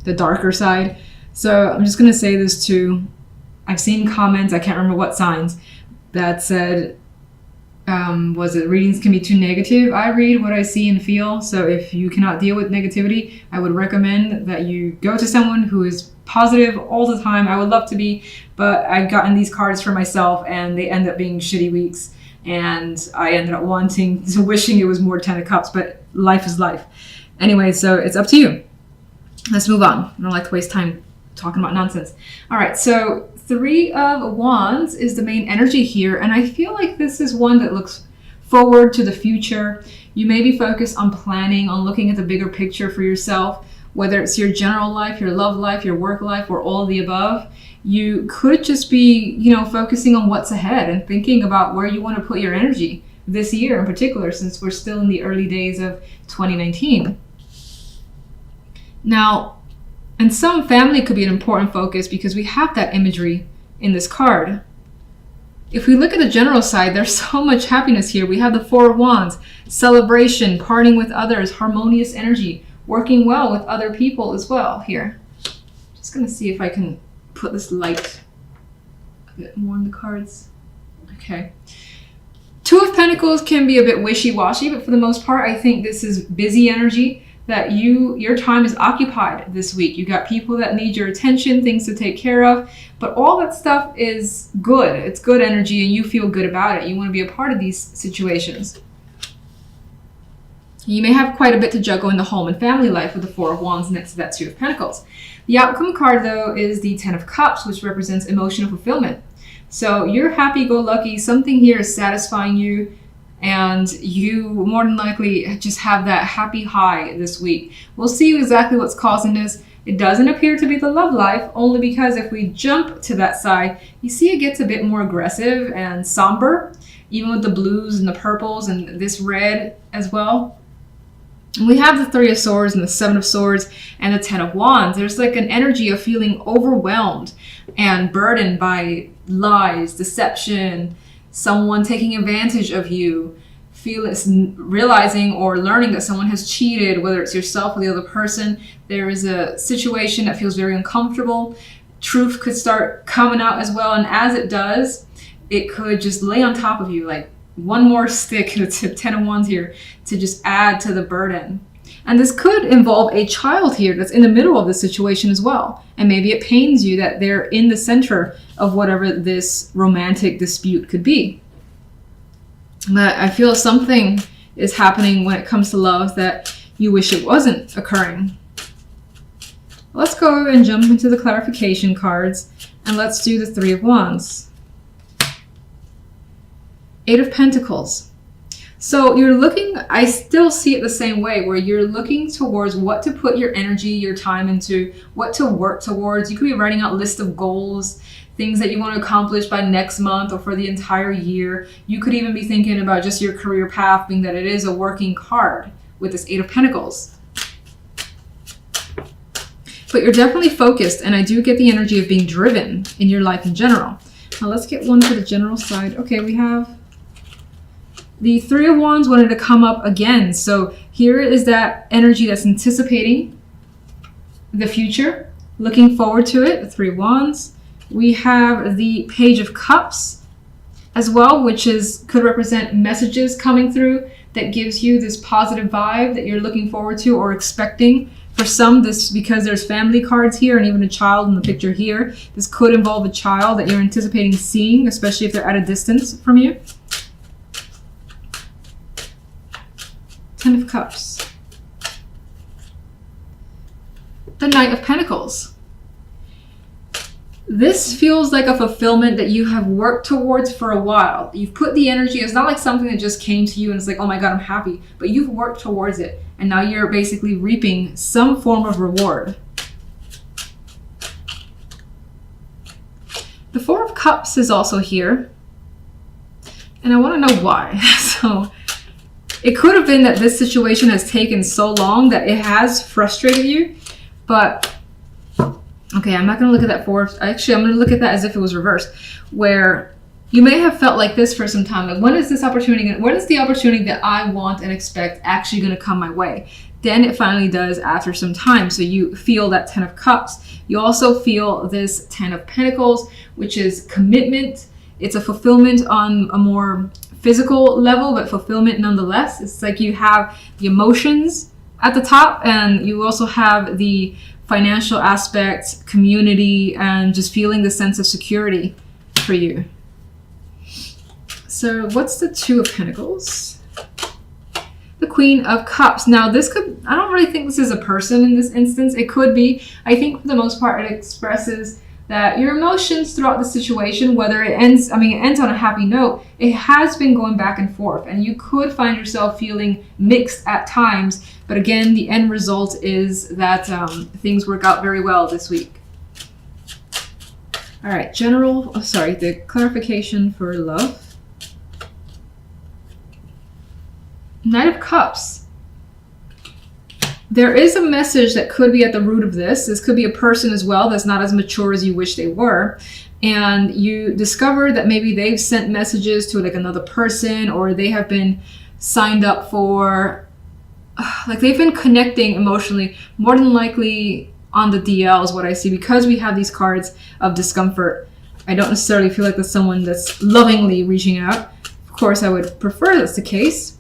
the darker side. So I'm just going to say this too. I've seen comments, I can't remember what signs, that said, was it readings can be too negative? I read what I see and feel. So if you cannot deal with negativity, I would recommend that you go to someone who is positive all the time. I would love to be, but I've gotten these cards for myself and they end up being shitty weeks. And I ended up wishing it was more 10 of Cups, but life is life. Anyway, so it's up to you. Let's move on. I don't like to waste time talking about nonsense. All right, so 3 of Wands is the main energy here, and I feel like this is one that looks forward to the future. You may be focused on planning, on looking at the bigger picture for yourself, whether it's your general life, your love life, your work life, or all of the above. You could just be, focusing on what's ahead and thinking about where you want to put your energy this year in particular, since we're still in the early days of 2019. Now, and some family could be an important focus because we have that imagery in this card. If we look at the general side, there's so much happiness here. We have the 4 of Wands, celebration, parting with others, harmonious energy, working well with other people as well here. Just going to see if I can put this light a bit more on the cards. Okay. 2 of Pentacles can be a bit wishy-washy, but for the most part, I think this is busy energy. That your time is occupied this week. You got people that need your attention, things to take care of, but all that stuff is good. It's good energy and you feel good about it. You want to be a part of these situations. You may have quite a bit to juggle in the home and family life with the 4 of Wands next to that 2 of Pentacles. The outcome card though is the 10 of Cups, which represents emotional fulfillment. So you're happy-go-lucky, something here is satisfying you, and you more than likely just have that happy high this week. We'll see exactly what's causing this. It doesn't appear to be the love life, only because if we jump to that side, you see it gets a bit more aggressive and somber, even with the blues and the purples and this red as well. And we have the 3 of Swords and the 7 of Swords and the 10 of Wands. There's like an energy of feeling overwhelmed and burdened by lies, deception, someone taking advantage of you, realizing or learning that someone has cheated, whether it's yourself or the other person. There is a situation that feels very uncomfortable. Truth could start coming out as well, and as it does, it could just lay on top of you like one more stick, the 10 of Wands here, to just add to the burden. And this could involve a child here that's in the middle of the situation as well. And maybe it pains you that they're in the center of whatever this romantic dispute could be. But I feel something is happening when it comes to love that you wish it wasn't occurring. Let's go and jump into the clarification cards, and let's do the 3 of Wands. 8 of Pentacles. So you're looking, I still see it the same way, where you're looking towards what to put your energy, your time into, what to work towards. You could be writing out a list of goals, things that you want to accomplish by next month or for the entire year. You could even be thinking about just your career path, being that it is a working card with this 8 of Pentacles. But you're definitely focused, and I do get the energy of being driven in your life in general. Now let's get one for the general side. Okay, we have the 3 of Wands wanted to come up again. So here is that energy that's anticipating the future, looking forward to it, the 3 of Wands. We have the Page of Cups as well, which could represent messages coming through that gives you this positive vibe that you're looking forward to or expecting. For some, this, because there's family cards here and even a child in the picture here, this could involve a child that you're anticipating seeing, especially if they're at a distance from you. 10 of Cups. The Knight of Pentacles. This feels like a fulfillment that you have worked towards for a while. You've put the energy, it's not like something that just came to you and it's like, oh my God, I'm happy. But you've worked towards it. And now you're basically reaping some form of reward. The 4 of Cups is also here. And I want to know why. So it could have been that this situation has taken so long that it has frustrated you. But okay, I'm not going to look at that 4. Actually, I'm going to look at that as if it was reversed, where you may have felt like this for some time. Like, when is this opportunity? When is the opportunity that I want and expect actually going to come my way? then it finally does after some time. So you feel that 10 of Cups. You also feel this 10 of Pentacles, which is commitment. It's a fulfillment on a more physical level, but fulfillment nonetheless. It's like you have the emotions at the top, and you also have the financial aspect, community, and just feeling the sense of security for you. So what's the 2 of Pentacles? The Queen of Cups. Now this could, I don't really think this is a person in this instance. It could be. I think for the most part it expresses that your emotions throughout the situation, whether it ends, it ends on a happy note, it has been going back and forth, and you could find yourself feeling mixed at times. But again, the end result is that things work out very well this week. All right, the clarification for love. Knight of Cups. There is a message that could be at the root of this. This could be a person as well that's not as mature as you wish they were. And you discover that maybe they've sent messages to like another person, or they have been signed up for, like they've been connecting emotionally, more than likely on the DL is what I see, because we have these cards of discomfort. I don't necessarily feel like that's someone that's lovingly reaching out. Of course, I would prefer that's the case.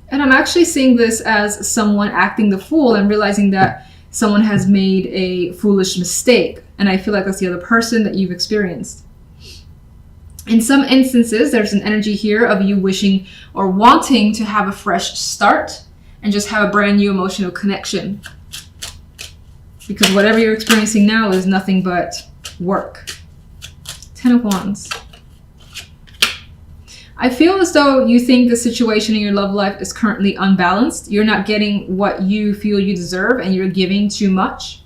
And I'm actually seeing this as someone acting the fool and realizing that someone has made a foolish mistake. And I feel like that's the other person that you've experienced. In some instances, there's an energy here of you wishing or wanting to have a fresh start and just have a brand new emotional connection. Because whatever you're experiencing now is nothing but work. 10 of Wands. I feel as though you think the situation in your love life is currently unbalanced. You're not getting what you feel you deserve, and you're giving too much.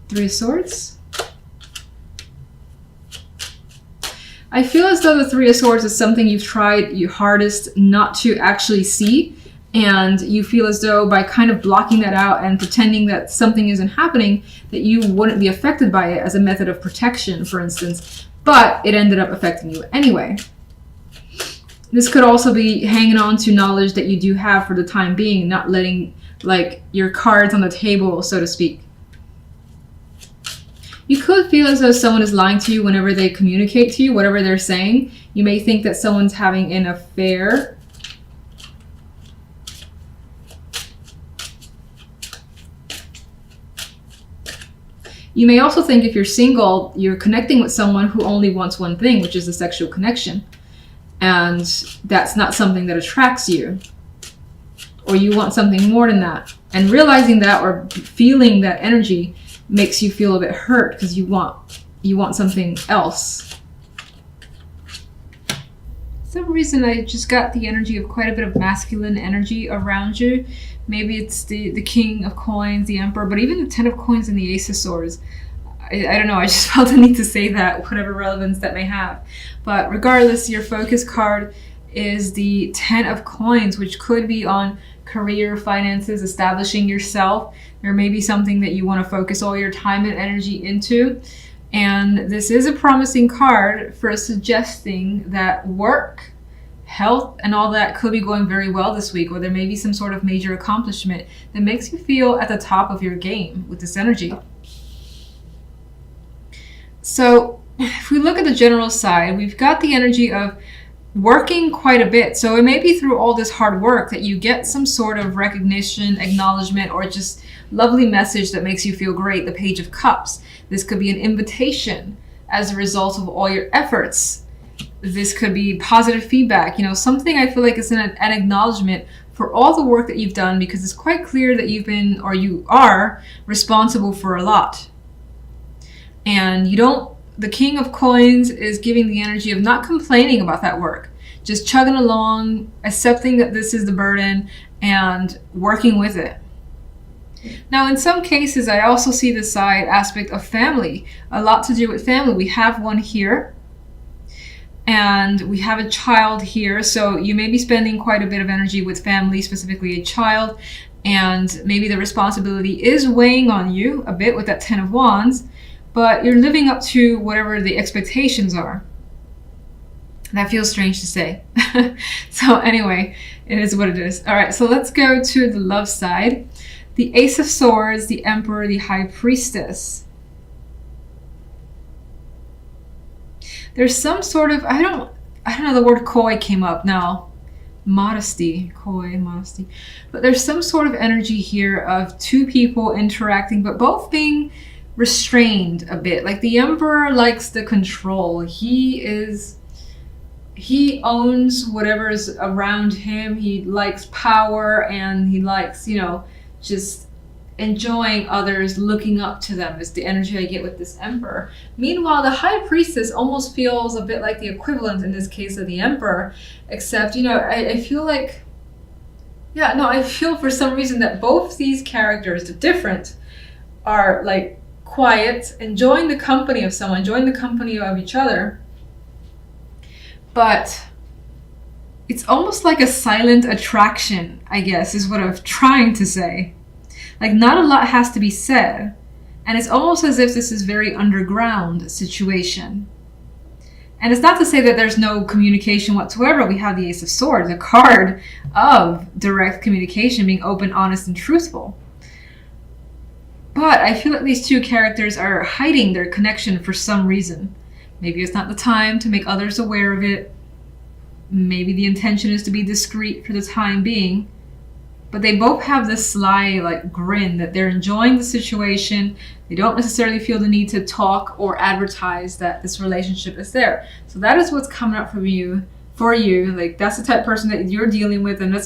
3 of Swords. I feel as though the 3 of Swords is something you've tried your hardest not to actually see, and you feel as though by kind of blocking that out and pretending that something isn't happening, that you wouldn't be affected by it as a method of protection, for instance. But it ended up affecting you anyway. This could also be hanging on to knowledge that you do have for the time being, not letting like your cards on the table, so to speak. You could feel as though someone is lying to you whenever they communicate to you, whatever they're saying. You may think that someone's having an affair. You may also think if you're single, you're connecting with someone who only wants one thing, which is a sexual connection. And that's not something that attracts you. Or you want something more than that. And realizing that or feeling that energy makes you feel a bit hurt because you want something else. For some reason, I just got the energy of quite a bit of masculine energy around you. Maybe it's the King of Coins, the Emperor, but even the 10 of Coins and the Ace of Swords. I don't know, I just felt the need to say that, whatever relevance that may have. But regardless, your focus card is the 10 of Coins, which could be on career, finances, establishing yourself. There may be something that you want to focus all your time and energy into. And this is a promising card for suggesting that work, health, and all that could be going very well this week, or there may be some sort of major accomplishment that makes you feel at the top of your game with this energy. So if we look at the general side, we've got the energy of working quite a bit. So it may be through all this hard work that you get some sort of recognition, acknowledgement, or just lovely message that makes you feel great. The Page of Cups. This could be an invitation as a result of all your efforts. This could be positive feedback, something I feel like is an acknowledgement for all the work that you've done, because it's quite clear that you've been, or you are, responsible for a lot. And the King of Coins is giving the energy of not complaining about that work, just chugging along, accepting that this is the burden, and working with it. Now, in some cases, I also see the side aspect of family, a lot to do with family. We have one here. And we have a child here, so you may be spending quite a bit of energy with family, specifically a child, and maybe the responsibility is weighing on you a bit with that 10 of Wands, but you're living up to whatever the expectations are. That feels strange to say. So anyway, It is what it is. All right, so let's go to the love side. The Ace of Swords, the Emperor, the High Priestess. There's some sort of, I don't know, the word coy came up now. Modesty, coy, modesty. But there's some sort of energy here of two people interacting, but both being restrained a bit. Like the Emperor likes the control. He owns whatever is around him. He likes power, and he likes, just enjoying others, looking up to them is the energy I get with this Emperor. Meanwhile, the High Priestess almost feels a bit like the equivalent in this case of the Emperor, except, I feel like, I feel for some reason that both these characters, the different, are like quiet, enjoying the company of someone, enjoying the company of each other. But it's almost like a silent attraction, I guess, is what I'm trying to say. Like, not a lot has to be said. And it's almost as if this is very underground situation. And it's not to say that there's no communication whatsoever. We have the Ace of Swords, a card of direct communication, being open, honest, and truthful. But I feel like these two characters are hiding their connection for some reason. Maybe it's not the time to make others aware of it. Maybe the intention is to be discreet for the time being. But they both have this sly, grin that they're enjoying the situation. They don't necessarily feel the need to talk or advertise that this relationship is there. So that is what's coming up for you. Like, that's the type of person that you're dealing with, and that's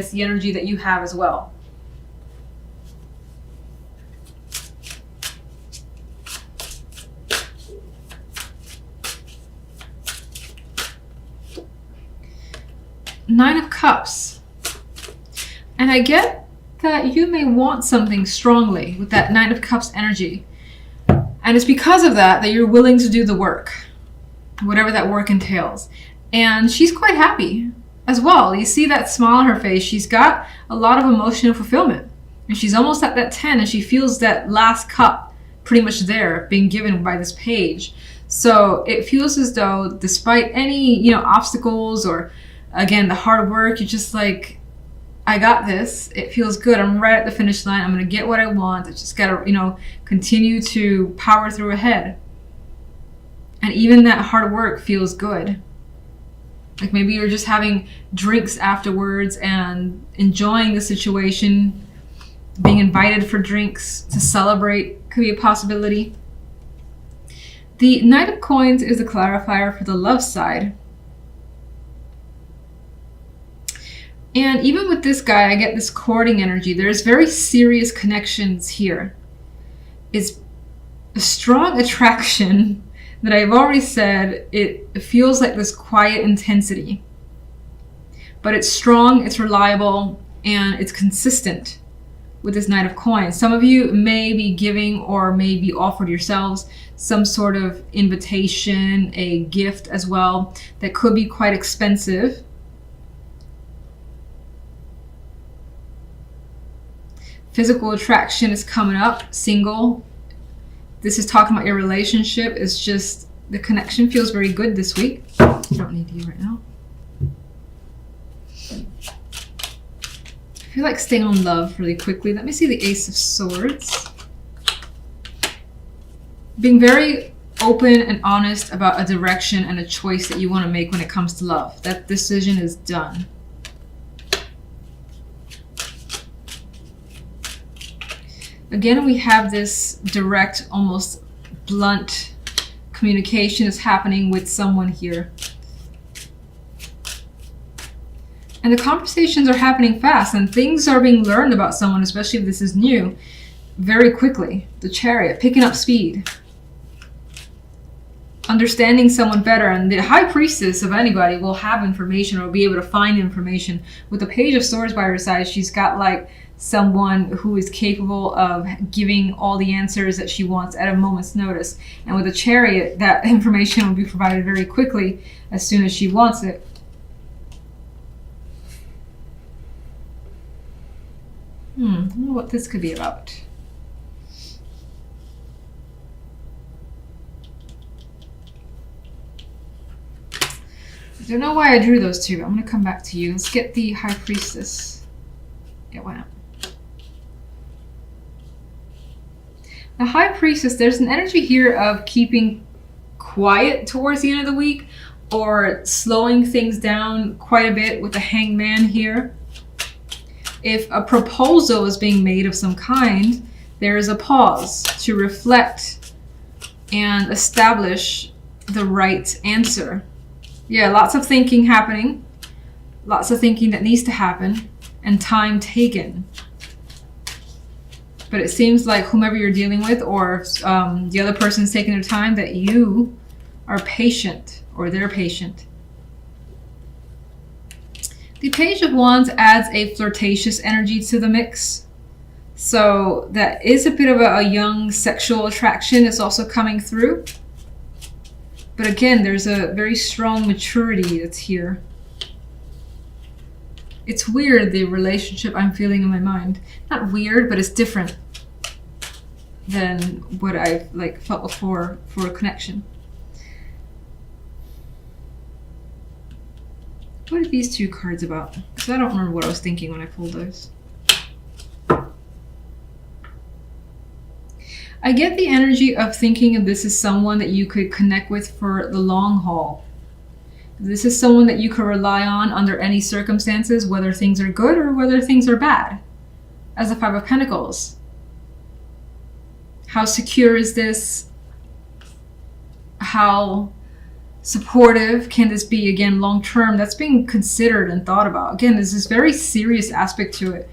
the energy that you have as well. Nine of Cups. And I get that you may want something strongly with that Nine of Cups energy. And it's because of that you're willing to do the work, whatever that work entails. And she's quite happy as well. You see that smile on her face. She's got a lot of emotional fulfillment. And she's almost at that 10, and she feels that last cup pretty much there being given by this page. So it feels as though despite any, obstacles or, again, the hard work, you're just like, I got this. It feels good. I'm right at the finish line. I'm going to get what I want. I just got to, continue to power through ahead. And even that hard work feels good. Like maybe you're just having drinks afterwards and enjoying the situation. Being invited for drinks to celebrate could be a possibility. The Knight of Coins is the clarifier for the love side. And even with this guy, I get this courting energy. There's very serious connections here. It's a strong attraction that I've already said. It feels like this quiet intensity. But it's strong, it's reliable, and it's consistent with this Knight of Coins. Some of you may be giving or may be offered yourselves some sort of invitation, a gift as well, that could be quite expensive. Physical attraction is coming up, single. This is talking about your relationship. It's just the connection feels very good this week. I don't need you right now. I feel like staying on love really quickly. Let me see the Ace of Swords. Being very open and honest about a direction and a choice that you want to make when it comes to love. That decision is done. Again, we have this direct, almost blunt communication is happening with someone here. And the conversations are happening fast, and things are being learned about someone, especially if this is new, very quickly. The Chariot, picking up speed. Understanding someone better, and the High Priestess of anybody will have information or be able to find information. With the Page of Swords by her side, she's got someone who is capable of giving all the answers that she wants at a moment's notice. And with the Chariot, that information will be provided very quickly as soon as she wants it. I wonder what this could be about. Don't know why I drew those two. I'm going to come back to you. Let's get the High Priestess. Yeah, why not? The High Priestess, there's an energy here of keeping quiet towards the end of the week, or slowing things down quite a bit with the Hangman here. If a proposal is being made of some kind, there is a pause to reflect and establish the right answer. Yeah, lots of thinking happening, lots of thinking that needs to happen, and time taken. But it seems like whomever you're dealing with, or the other person's taking their time, that you are patient, or they're patient. The Page of Wands adds a flirtatious energy to the mix. So that is a bit of a young sexual attraction that's also coming through. But again, there's a very strong maturity that's here. It's weird, the relationship I'm feeling in my mind. Not weird, but it's different than what I've felt before for a connection. What are these two cards about? Because I don't remember what I was thinking when I pulled those. I get the energy of thinking of this as someone that you could connect with for the long haul. This is someone that you could rely on under any circumstances, whether things are good or whether things are bad. As the Five of Pentacles. How secure is this? How supportive can this be? Again, long term, that's being considered and thought about. Again, there's this very serious aspect to it.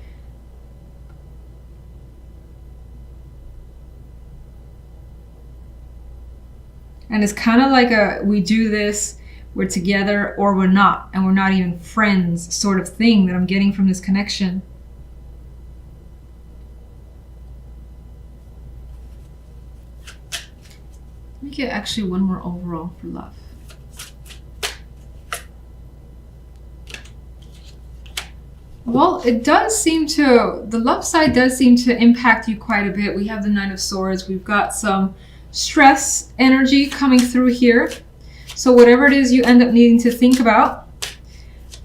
And it's kind of like we do this, we're together, or we're not, and we're not even friends sort of thing that I'm getting from this connection. Let me get actually one more overall for love. Well, it does seem to, the love side does seem to impact you quite a bit. We have the Nine of Swords. We've got some stress energy coming through here. So whatever it is you end up needing to think about,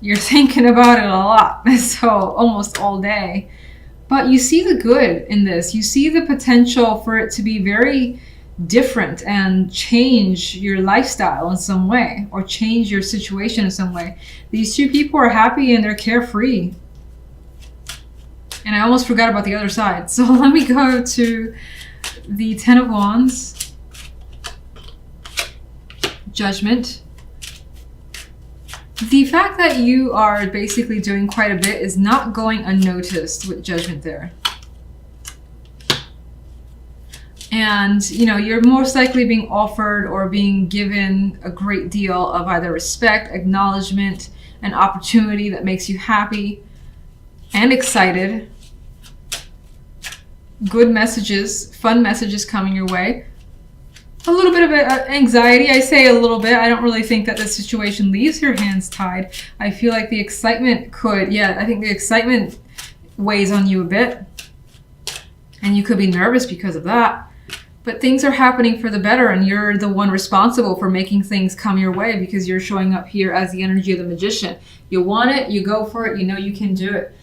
you're thinking about it a lot. So almost all day. But you see the good in this. You see the potential for it to be very different and change your lifestyle in some way, or change your situation in some way. These two people are happy and they're carefree. And I almost forgot about the other side. So let me go to the Ten of Wands, Judgment. The fact that you are basically doing quite a bit is not going unnoticed with Judgment there. And, you know, you're most likely being offered or being given a great deal of either respect, acknowledgement, an opportunity that makes you happy and excited. Good messages, fun messages coming your way. A little bit of anxiety. I say a little bit. I don't really think that the situation leaves your hands tied. I feel like the excitement could, I think the excitement weighs on you a bit. And you could be nervous because of that. But things are happening for the better, and you're the one responsible for making things come your way because you're showing up here as the energy of the Magician. You want it, you go for it, you know you can do it.